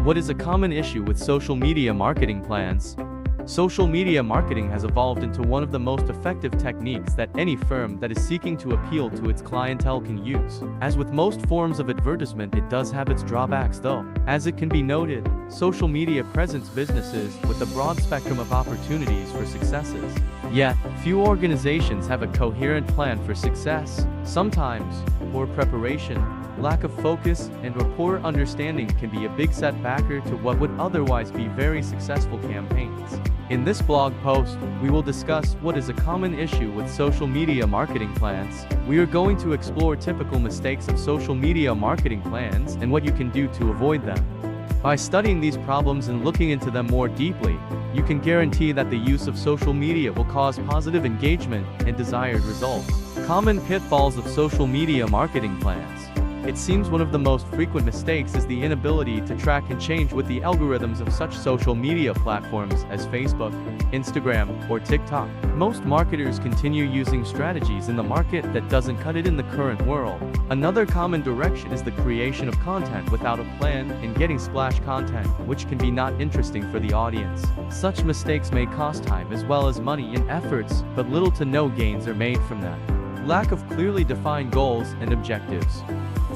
What is a common issue with social media marketing plans? Social media marketing has evolved into one of the most effective techniques that any firm that is seeking to appeal to its clientele can use. As with most forms of advertisement, it does have its drawbacks though. As it can be noted, social media presents businesses with a broad spectrum of opportunities for successes. Yet, few organizations have a coherent plan for success. Sometimes, poor preparation, lack of focus, and/or poor understanding can be a big setbacker to what would otherwise be very successful campaigns. In this blog post, we will discuss what is a common issue with social media marketing plans. We are going to explore typical mistakes of social media marketing plans and what you can do to avoid them. By studying these problems and looking into them more deeply, you can guarantee that the use of social media will cause positive engagement and desired results. Common pitfalls of social media marketing plans. It seems one of the most frequent mistakes is the inability to track and change with the algorithms of such social media platforms as Facebook, Instagram, or TikTok. Most marketers continue using strategies in the market that doesn't cut it in the current world. Another common direction is the creation of content without a plan and getting splash content, which can be not interesting for the audience. Such mistakes may cost time as well as money and efforts, but little to no gains are made from them. Lack of clearly defined goals and objectives.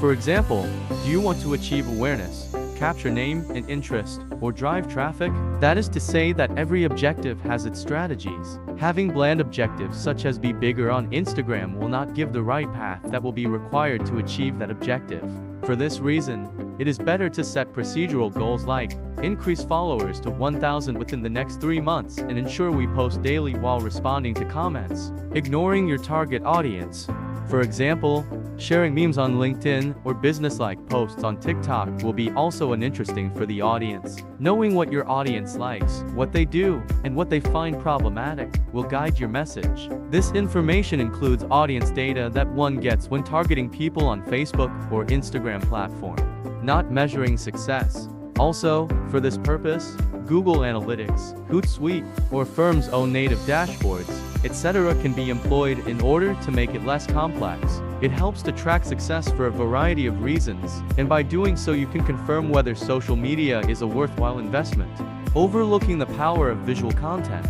For example, do you want to achieve awareness, capture name and interest, or drive traffic? That is to say that every objective has its strategies. Having bland objectives such as be bigger on Instagram will not give the right path that will be required to achieve that objective. For this reason, it is better to set procedural goals like increase followers to 1,000 within the next 3 months and ensure we post daily while responding to comments. Ignoring your target audience. For example, sharing memes on LinkedIn or business-like posts on TikTok will be also interesting for the audience. Knowing what your audience likes, what they do, and what they find problematic will guide your message. This information includes audience data that one gets when targeting people on Facebook or Instagram platform. Not measuring success. Also, for this purpose, Google Analytics, Hootsuite, or firms' own native dashboards, etc. can be employed in order to make it less complex. It helps to track success for a variety of reasons, and by doing so you can confirm whether social media is a worthwhile investment. Overlooking the power of visual content.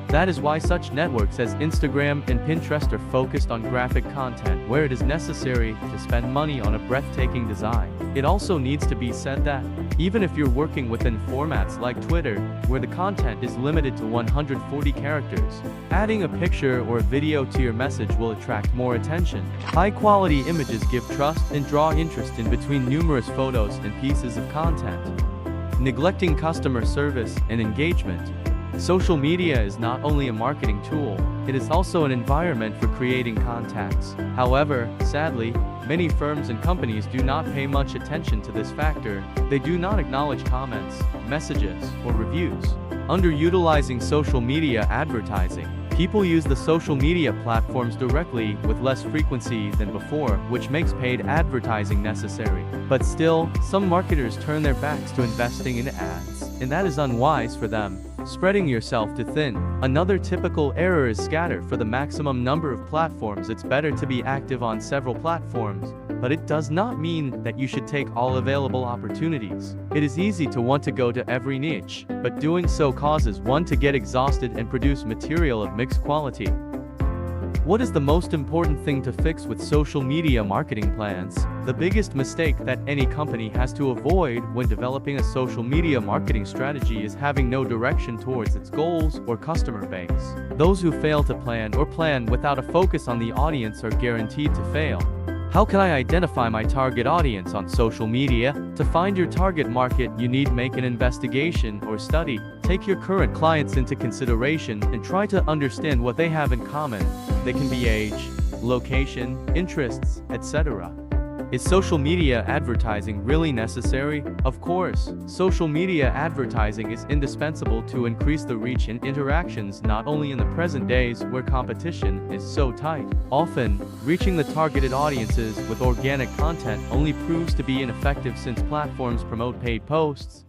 That is why such networks as Instagram and Pinterest are focused on graphic content where it is necessary to spend money on a breathtaking design. It also needs to be said that, even if you're working within formats like Twitter, where the content is limited to 140 characters, adding a picture or a video to your message will attract more attention. High-quality images give trust and draw interest in between numerous photos and pieces of content. Neglecting customer service and engagement. Social media is not only a marketing tool, it is also an environment for creating contacts. However, sadly, many firms and companies do not pay much attention to this factor. They do not acknowledge comments, messages, or reviews. Underutilizing social media advertising. People use the social media platforms directly with less frequency than before, which makes paid advertising necessary. But still, some marketers turn their backs to investing in ads, and that is unwise for them. Spreading yourself too thin. Another typical error is scatter for the maximum number of platforms. It's better to be active on several platforms, but it does not mean that you should take all available opportunities. It is easy to want to go to every niche, but doing so causes one to get exhausted and produce material of mixed quality. What is the most important thing to fix with social media marketing plans? The biggest mistake that any company has to avoid when developing a social media marketing strategy is having no direction towards its goals or customer base. Those who fail to plan or plan without a focus on the audience are guaranteed to fail. How can I identify my target audience on social media? To find your target market, you need make an investigation or study. Take your current clients into consideration and try to understand what they have in common. They can be age, location, interests, etc. Is social media advertising really necessary? Of course, social media advertising is indispensable to increase the reach and interactions not only in the present days where competition is so tight. Often, reaching the targeted audiences with organic content only proves to be ineffective since platforms promote paid posts,